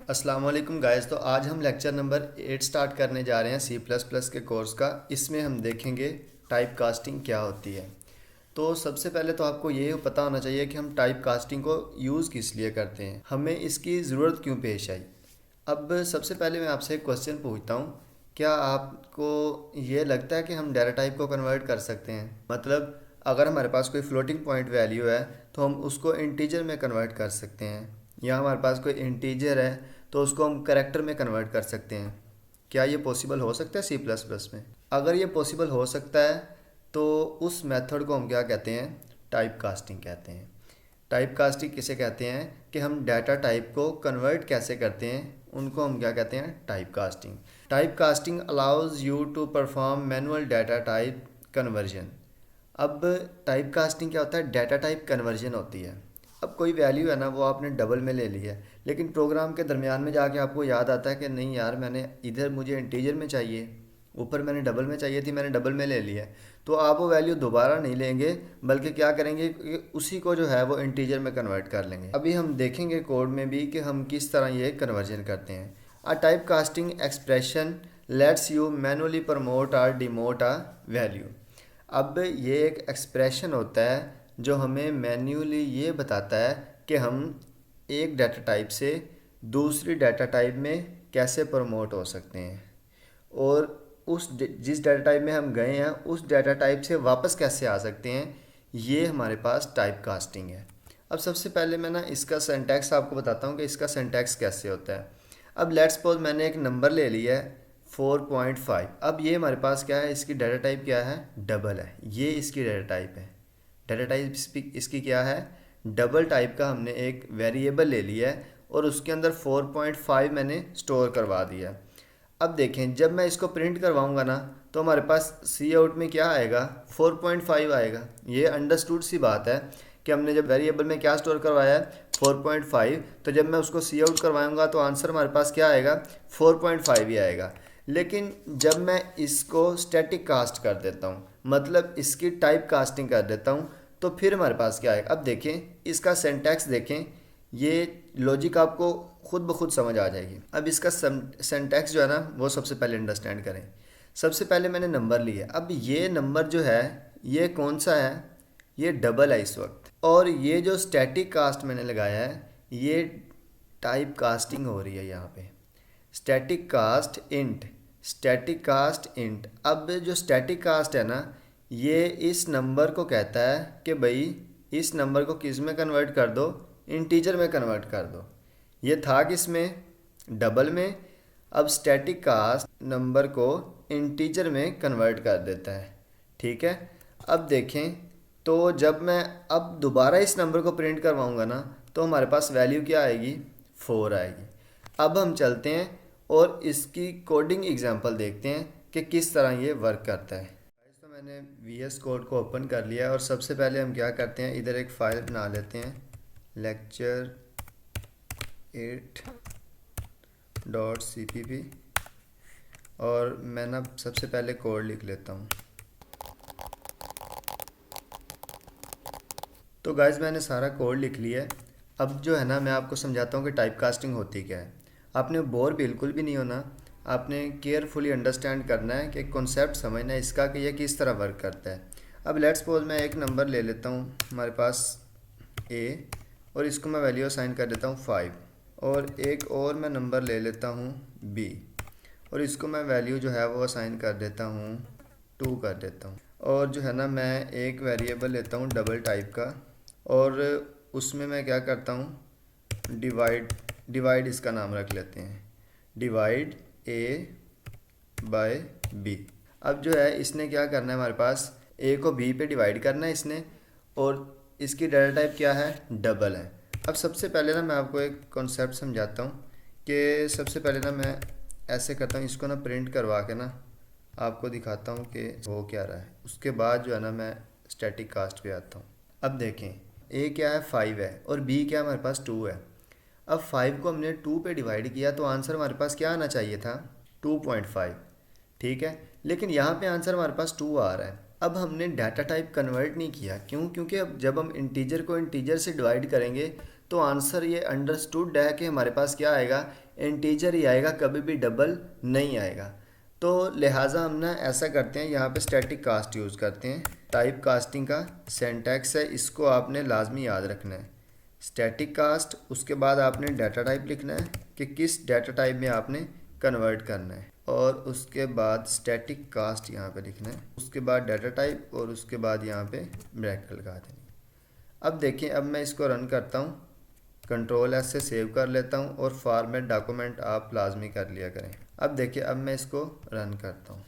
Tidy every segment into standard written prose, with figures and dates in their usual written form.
अस्सलाम वालेकुम गाइस। तो आज हम लेक्चर नंबर 8 स्टार्ट करने जा रहे हैं सी प्लस प्लस के कोर्स का। इसमें हम देखेंगे टाइप कास्टिंग क्या होती है। तो सबसे पहले तो आपको ये पता होना चाहिए कि हम टाइप कास्टिंग को यूज़ किस लिए करते हैं, हमें इसकी ज़रूरत क्यों पेश आई। अब सबसे पहले मैं आपसे एक क्वेश्चन पूछता हूँ, क्या आपको ये लगता है कि हम डाटा टाइप को कन्वर्ट कर सकते हैं? मतलब अगर हमारे पास कोई फ्लोटिंग पॉइंट वैल्यू है तो हम उसको इंटीजर में कन्वर्ट कर सकते हैं, या हमारे पास कोई इंटीजर है तो उसको हम करैक्टर में कन्वर्ट कर सकते हैं। क्या ये पॉसिबल हो सकता है सी प्लस प्लस में? अगर ये पॉसिबल हो सकता है तो उस मेथड को हम क्या कहते हैं? टाइप कास्टिंग कहते हैं। टाइप कास्टिंग किसे कहते हैं कि हम डाटा टाइप को कन्वर्ट कैसे करते हैं, उनको हम क्या कहते हैं? Type casting. Type casting allows you to perform manual data type conversion. अब टाइप कास्टिंग क्या होता है? डाटा टाइप कन्वर्जन होती है। अब कोई वैल्यू है ना, वो आपने डबल में ले ली है, लेकिन प्रोग्राम के दरमियान में जाके आपको याद आता है कि नहीं यार, मैंने इधर मुझे इंटीजर में चाहिए, ऊपर मैंने डबल में चाहिए थी, मैंने डबल में ले लिया है। तो आप वो वैल्यू दोबारा नहीं लेंगे, बल्कि क्या करेंगे कि उसी को जो है वो इंटीजर में कन्वर्ट कर लेंगे। अभी हम देखेंगे कोड में भी कि हम किस तरह ये कन्वर्जन करते हैं। A type casting expression let's you manually promote और डिमोट अ वैल्यू। अब ये एक एक्सप्रेशन होता है जो हमें मैन्युअली ये बताता है कि हम एक डाटा टाइप से दूसरी डाटा टाइप में कैसे प्रमोट हो सकते हैं, और जिस डाटा टाइप में हम गए हैं उस डाटा टाइप से वापस कैसे आ सकते हैं। ये हमारे पास टाइप कास्टिंग है। अब सबसे पहले मैं ना इसका सिंटैक्स आपको बताता हूँ कि इसका सिंटैक्स कैसे होता है। अब लेट्स सपोज मैंने एक नंबर ले लिया है 4.5। अब ये हमारे पास क्या है? इसकी डाटा टाइप क्या है? डबल है। ये इसकी डाटा टाइप है। डाटा टाइप इसकी क्या है? डबल टाइप का हमने एक वेरिएबल ले लिया है और उसके अंदर 4.5 मैंने स्टोर करवा दिया। अब देखें, जब मैं इसको प्रिंट करवाऊंगा ना, तो हमारे पास सी आउट में क्या आएगा? 4.5 आएगा। ये अंडरस्टूड सी बात है कि हमने जब वेरिएबल में क्या स्टोर करवाया है? 4.5। तो जब मैं उसको सी आउट करवाऊंगा तो आंसर हमारे पास क्या आएगा? 4.5 ही आएगा। लेकिन जब मैं इसको स्टैटिक कास्ट कर देता हूँ, मतलब इसकी टाइप कास्टिंग कर देता हूँ, तो फिर हमारे पास क्या आएगा? अब देखें, इसका सिंटैक्स देखें, ये लॉजिक आपको खुद ब खुद समझ आ जाएगी। अब इसका सिंटैक्स जो है ना, वो सबसे पहले अंडरस्टैंड करें। सबसे पहले मैंने नंबर लिया। अब ये नंबर जो है, ये कौन सा है? ये डबल है इस वक्त। और ये जो स्टैटिक कास्ट मैंने लगाया है, ये टाइप कास्टिंग हो रही है यहाँ पे। Static cast int, static cast int. अब जो स्टैटिक कास्ट है ना, ये इस नंबर को कहता है कि भाई इस नंबर को किस में कन्वर्ट कर दो? इंटीजर में कन्वर्ट कर दो। ये था किस में? डबल में। अब स्टैटिक कास्ट नंबर को इंटीजर में कन्वर्ट कर देता है। ठीक है। अब देखें, तो जब मैं अब दोबारा इस नंबर को प्रिंट करवाऊंगा ना, तो हमारे पास वैल्यू क्या आएगी? 4 आएगी। अब हम चलते हैं और इसकी कोडिंग एग्जांपल देखते हैं कि किस तरह ये वर्क करता है। तो मैंने VS कोड को ओपन कर लिया और सबसे पहले हम क्या करते हैं, इधर एक फ़ाइल बना लेते हैं, lecture8.cpp, और मैं ना सबसे पहले कोड लिख लेता हूँ। तो गाइज मैंने सारा कोड लिख लिया है। अब जो है ना, मैं आपको समझाता हूँ कि टाइप कास्टिंग होती क्या है। आपने बोर बिल्कुल भी नहीं होना, आपने केयरफुली अंडरस्टैंड करना है कि कॉन्सेप्ट समझना है इसका कि यह किस तरह वर्क करता है। अब लेट्स सपोज मैं एक नंबर ले लेता हूँ हमारे पास A, और इसको मैं वैल्यू असाइन कर देता हूँ 5, और एक और मैं नंबर ले लेता हूँ B, और इसको मैं वैल्यू जो है वो असाइन कर देता हूँ 2 कर देता हूँ। और जो है ना, मैं एक वेरिएबल लेता हूँ डबल टाइप का, और उसमें मैं क्या करता हूँ? डिवाइड इसका नाम रख लेते हैं, डिवाइड A बाय B। अब जो है इसने क्या करना है, हमारे पास A को B पे डिवाइड करना है इसने, और इसकी डाटा टाइप क्या है? डबल है। अब सबसे पहले ना मैं आपको एक कॉन्सेप्ट समझाता हूँ कि सबसे पहले ना मैं ऐसे करता हूँ, इसको ना प्रिंट करवा के ना आपको दिखाता हूँ कि हो क्या रहा है। उसके बाद जो है ना, मैं स्टैटिक कास्ट पे आता हूँ। अब देखें, A क्या है? 5 है, और B क्या है? हमारे पास 2 है। अब 5 को हमने 2 पे डिवाइड किया तो आंसर हमारे पास क्या आना चाहिए था? 2.5। ठीक है, लेकिन यहाँ पे आंसर हमारे पास 2 आ रहा है। अब हमने डाटा टाइप कन्वर्ट नहीं किया, क्यों? क्योंकि अब जब हम इंटीजर को इंटीजर से डिवाइड करेंगे तो आंसर ये अंडरस्टूड है कि हमारे पास क्या आएगा? इंटीजर ही आएगा, कभी भी डबल नहीं आएगा। तो लिहाजा हम ना ऐसा करते हैं, यहाँ पे स्टैटिक कास्ट यूज़ करते हैं। टाइप कास्टिंग का सिंटैक्स है, इसको आपने लाजमी याद रखना है। स्टैटिक कास्ट, उसके बाद आपने डाटा टाइप लिखना है कि किस डाटा टाइप में आपने कन्वर्ट करना है, और उसके बाद स्टैटिक कास्ट यहाँ पे लिखना है, उसके बाद डाटा टाइप, और उसके बाद यहाँ पे ब्रैकेट लगा देनी। अब देखिए, अब मैं इसको रन करता हूँ, कंट्रोल एस से सेव कर लेता हूँ, और फॉर्मेट डॉक्यूमेंट आप लाजमी कर लिया करें। अब देखिए, अब मैं इसको रन करता हूँ।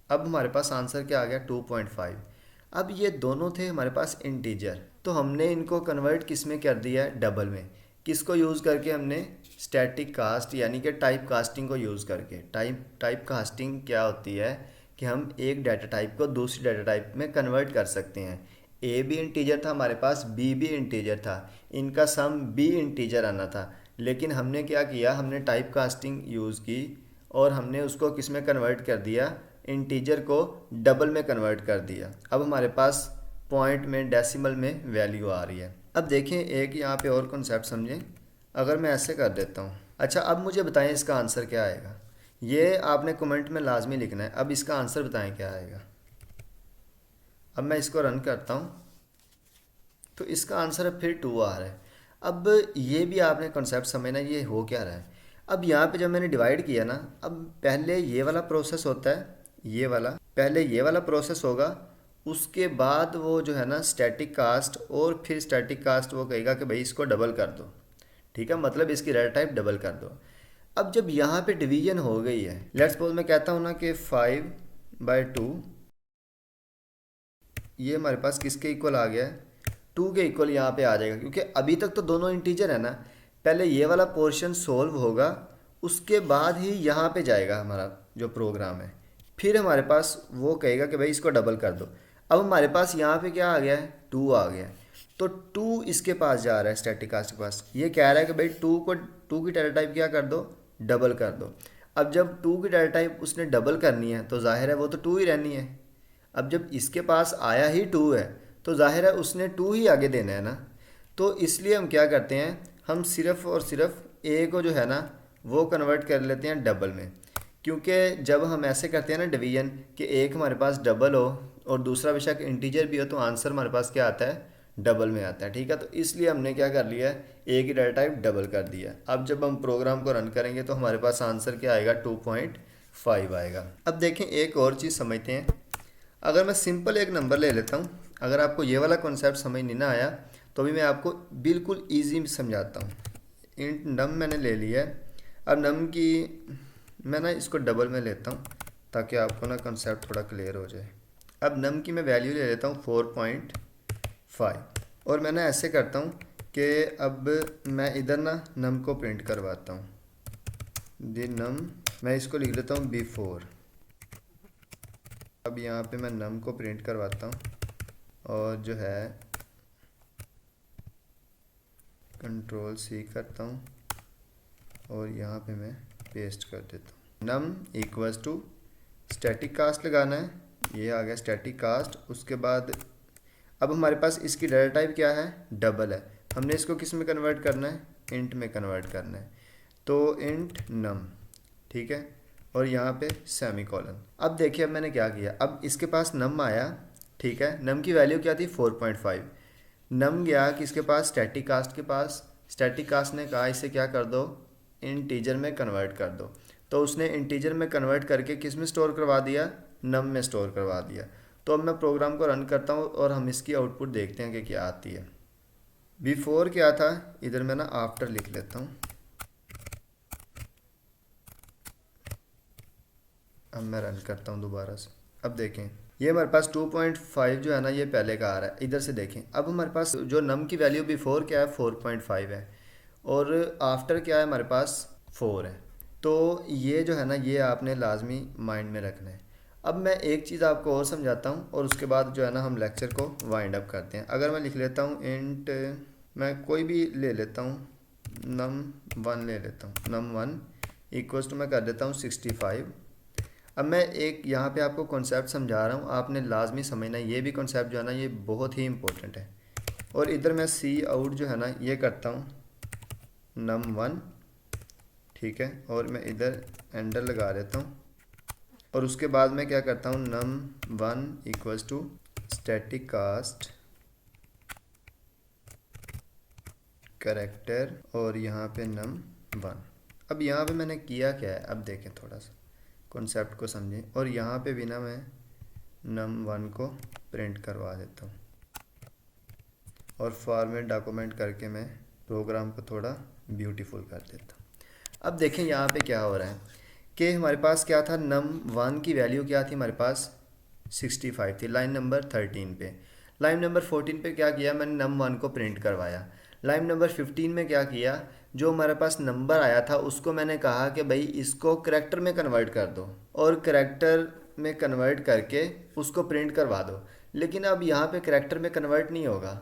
अब हमारे पास आंसर क्या आ गया, 2.5। अब ये दोनों थे हमारे पास इंटीजर, तो हमने इनको कन्वर्ट किस में कर दिया है, डबल में। किसको यूज़ करके, हमने स्टैटिक कास्ट यानी कि टाइप कास्टिंग को यूज़ करके। टाइप कास्टिंग क्या होती है कि हम एक डाटा टाइप को दूसरी डाटा टाइप में कन्वर्ट कर सकते हैं। ए भी इंटीजर था हमारे पास, बी भी इंटीजर था, इनका सम बी इंटीजर आना था, लेकिन हमने क्या किया, हमने टाइप कास्टिंग यूज़ की और हमने उसको किस में कन्वर्ट कर दिया, इंटीजर को डबल में कन्वर्ट कर दिया। अब हमारे पास पॉइंट में, डेसिमल में वैल्यू आ रही है। अब देखें, एक यहाँ पे और कॉन्सेप्ट समझें। अगर मैं ऐसे कर देता हूँ, अच्छा अब मुझे बताएं इसका आंसर क्या आएगा। ये आपने कमेंट में लाजमी लिखना है। अब इसका आंसर बताएं क्या आएगा। अब मैं इसको रन करता हूँ, तो इसका आंसर अब फिर 2 आ रहा है। अब ये भी आपने कॉन्सेप्ट समझना, ये हो क्या रहा है। अब यहाँ पे जब मैंने डिवाइड किया ना, अब पहले ये वाला प्रोसेस होता है, ये वाला पहले ये वाला प्रोसेस होगा, उसके बाद वो जो है ना स्टैटिक कास्ट, और फिर स्टैटिक कास्ट वो कहेगा कि भाई इसको डबल कर दो, ठीक है, मतलब इसकी डाटा टाइप डबल कर दो। अब जब यहाँ पे डिवीजन हो गई है, लेट्स सपोज मैं कहता हूँ ना कि 5/2, ये हमारे पास किसके इक्वल आ गया है, 2 के इक्वल यहाँ पे आ जाएगा, क्योंकि अभी तक तो दोनों इंटीजर है ना। पहले ये वाला पोर्शन सोल्व होगा, उसके बाद ही यहाँ पे जाएगा हमारा जो प्रोग्राम है, फिर हमारे पास वो कहेगा कि भाई इसको डबल कर दो। अब हमारे पास यहाँ पे क्या आ गया है, 2 आ गया है, तो 2 इसके पास जा रहा है, स्टैटिक कास्ट के पास। ये कह रहा है कि भाई 2 की डाटा टाइप क्या कर दो, डबल कर दो। अब जब 2 की डाटा टाइप उसने डबल करनी है, तो जाहिर है वो तो 2 ही रहनी है। अब जब इसके पास आया ही 2 है, तो जाहिर है उसने 2 ही आगे देना है ना। तो इसलिए हम क्या करते हैं, हम सिर्फ़ और सिर्फ ए को जो है ना वो कन्वर्ट कर लेते हैं डबल में। क्योंकि जब हम ऐसे करते हैं ना डिवीजन, कि एक हमारे पास डबल हो और दूसरा बेशक इंटीजर भी हो, तो आंसर हमारे पास क्या आता है, डबल में आता है, ठीक है। तो इसलिए हमने क्या कर लिया है, ए की डाटा टाइप डबल कर दिया। अब जब हम प्रोग्राम को रन करेंगे तो हमारे पास आंसर क्या आएगा, 2.5 आएगा। अब देखें, एक और चीज़ समझते हैं। अगर मैं सिंपल एक नंबर ले लेता हूँ, अगर आपको ये वाला कॉन्सेप्ट समझ नहीं ना आया, तो भी मैं आपको बिल्कुल ईजी समझाता हूँ। इंट नम मैंने ले लिया है। अब नम की मैं ना इसको डबल में लेता हूँ, ताकि आपको ना कॉन्सेप्ट थोड़ा क्लियर हो जाए। अब नम की मैं वैल्यू ले लेता हूँ 4.5, और मैं ना ऐसे करता हूँ कि अब मैं इधर ना नम को प्रिंट करवाता हूँ। दी नम, मैं इसको लिख लेता हूँ B4। अब यहाँ पे मैं नम को प्रिंट करवाता हूँ, और जो है कंट्रोल C करता हूँ, और यहाँ पे मैं पेस्ट कर देता हूँ। नम इक्वल्स टू स्टैटिक कास्ट लगाना है, ये आ गया स्टैटिक कास्ट। उसके बाद अब हमारे पास इसकी डाटा टाइप क्या है, डबल है। हमने इसको किस में कन्वर्ट करना है, इंट में कन्वर्ट करना है, तो इंट नम, ठीक है, और यहाँ पे सेमी कॉलन। अब देखिए, अब मैंने क्या किया, अब इसके पास नम आया, ठीक है, नम की वैल्यू क्या थी, 4.5। नम गया किसके पास, स्टैटिक कास्ट के पास। स्टैटिक कास्ट ने कहा इसे क्या कर दो, इंटीजर में कन्वर्ट कर दो, तो उसने इंटीजर में कन्वर्ट करके किस में स्टोर करवा दिया, नम में स्टोर करवा दिया। तो अब मैं प्रोग्राम को रन करता हूँ, और हम इसकी आउटपुट देखते हैं कि क्या आती है। बिफोर क्या था, इधर मैं ना आफ्टर लिख लेता हूँ। अब मैं रन करता हूँ दोबारा से। अब देखें, ये हमारे पास 2.5 जो है ना, ये पहले का आ रहा है। इधर से देखें, अब हमारे पास जो नम की वैल्यू बिफोर क्या है, 4.5 है, और आफ्टर क्या है हमारे पास, 4 है। तो ये जो है ना, ये आपने लाजमी माइंड में रखना है। अब मैं एक चीज़ आपको और समझाता हूँ, और उसके बाद जो है ना हम लेक्चर को वाइंड अप करते हैं। अगर मैं लिख लेता हूँ इंट, मैं कोई भी ले लेता हूँ, num1 ले लेता हूँ, num1 इक्वल्स टू मैं कर देता हूँ 65। अब मैं एक यहाँ पे आपको कॉन्सेप्ट समझा रहा हूँ, आपने लाजमी समझना है। ये भी कॉन्सेप्ट जो है ना, ये बहुत ही इंपॉर्टेंट है। और इधर मैं सी आउट जो है ना, ये करता हूँ num1 ठीक है, और मैं इधर एंटर लगा देता हूँ और उसके बाद मैं क्या करता हूँ, num1 equals to static cast character और यहाँ पे num1। अब यहाँ पे मैंने किया क्या है, अब देखें थोड़ा सा कॉन्सेप्ट को समझें, और यहाँ पे भी ना मैं num1 को प्रिंट करवा देता हूँ और फॉर्मेट डॉक्यूमेंट करके मैं प्रोग्राम को थोड़ा ब्यूटीफुल कर देता हूँ। अब देखें यहाँ पे क्या हो रहा है कि हमारे पास क्या था, num1 की वैल्यू क्या थी हमारे पास 65 थी लाइन नंबर 13 पे। लाइन नंबर 14 पे क्या किया, मैंने num1 को प्रिंट करवाया। लाइन नंबर 15 में क्या किया, जो हमारे पास नंबर आया था उसको मैंने कहा कि भाई इसको करैक्टर में कन्वर्ट कर दो और करैक्टर में कन्वर्ट करके उसको प्रिंट करवा दो। लेकिन अब यहाँ पे करैक्टर में कन्वर्ट नहीं होगा,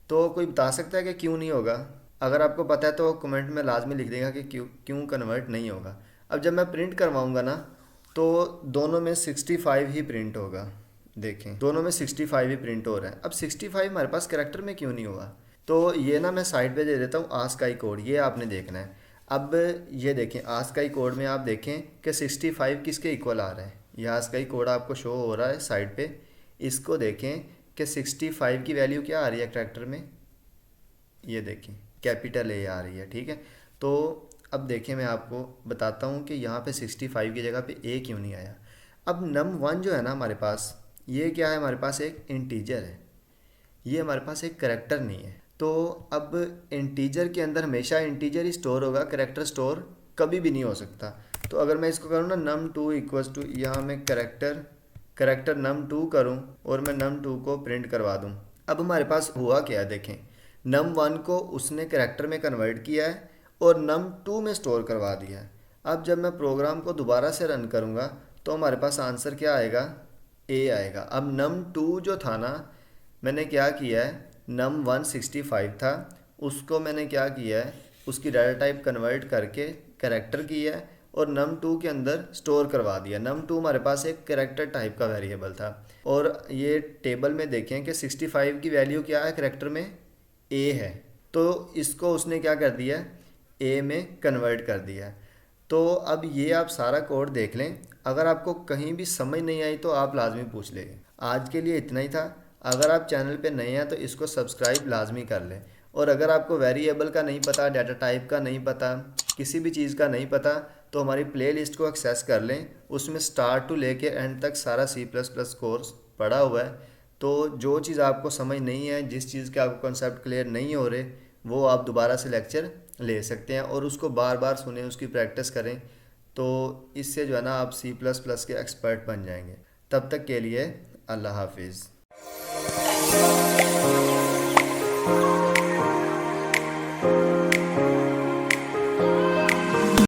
तो कोई बता सकता है कि क्यों नहीं होगा? अगर आपको पता है तो कमेंट में लाजमी लिख देगा कि क्यों क्यों कन्वर्ट नहीं होगा। अब जब मैं प्रिंट करवाऊँगा ना तो दोनों में 65 ही प्रिंट होगा। देखें दोनों में 65 ही प्रिंट हो रहा है। अब 65 हमारे पास करैक्टर में क्यों नहीं हुआ? तो ये ना मैं साइड पे दे देता हूँ आस्काई कोड, ये आपने देखना है। अब ये देखें आस्काई कोड में आप देखें कि 65 किसके इक्वल आ रहा है। ये आस्काई कोड आपको शो हो रहा है साइड पे, इसको देखें कि 65 की वैल्यू क्या आ रही है करैक्टर में, ये देखें कैपिटल ए आ रही है। ठीक है, तो अब देखें मैं आपको बताता हूँ कि यहाँ पे 65 की जगह पे ए क्यों नहीं आया। अब num1 जो है ना हमारे पास, ये क्या है, हमारे पास एक इंटीजर है, ये हमारे पास एक करैक्टर नहीं है। तो अब इंटीजर के अंदर हमेशा इंटीजर ही स्टोर होगा, करैक्टर स्टोर कभी भी नहीं हो सकता। तो अगर मैं इसको करूँ ना num2 इक्वल्स टू, यहाँ मैं करैक्टर num2 करूँ और मैं num2 को प्रिंट करवा दूँ। अब हमारे पास हुआ क्या देखें, num1 को उसने करैक्टर में कन्वर्ट किया है और num2 में स्टोर करवा दिया है। अब जब मैं प्रोग्राम को दोबारा से रन करूँगा तो हमारे पास आंसर क्या आएगा, ए आएगा। अब num2 जो था ना, मैंने क्या किया है, num1 65 था, उसको मैंने क्या किया है, उसकी डाटा टाइप कन्वर्ट करके करैक्टर किया है और num2 के अंदर स्टोर करवा दिया। num2 हमारे पास एक करैक्टर टाइप का वेरिएबल था और ये टेबल में देखें कि 65 की वैल्यू क्या है करैक्टर में, ए है, तो इसको उसने क्या कर दिया, ए में कन्वर्ट कर दिया है। तो अब ये आप सारा कोड देख लें, अगर आपको कहीं भी समझ नहीं आई तो आप लाजमी पूछ लेंगे। आज के लिए इतना ही था। अगर आप चैनल पे नए हैं तो इसको सब्सक्राइब लाजमी कर लें, और अगर आपको वेरिएबल का नहीं पता, डाटा टाइप का नहीं पता, किसी भी चीज़ का नहीं पता, तो हमारी प्लेलिस्ट को एक्सेस कर लें, उसमें स्टार्ट टू लेके एंड तक सारा C++ कोर्स पड़ा हुआ है। तो जो चीज़ आपको समझ नहीं है, जिस चीज़ के आपको कॉन्सेप्ट क्लियर नहीं हो रहे, वो आप दोबारा से लेक्चर ले सकते हैं और उसको बार बार सुने, उसकी प्रैक्टिस करें। तो इससे जो है ना आप C++ के एक्सपर्ट बन जाएंगे। तब तक के लिए अल्लाह हाफिज़।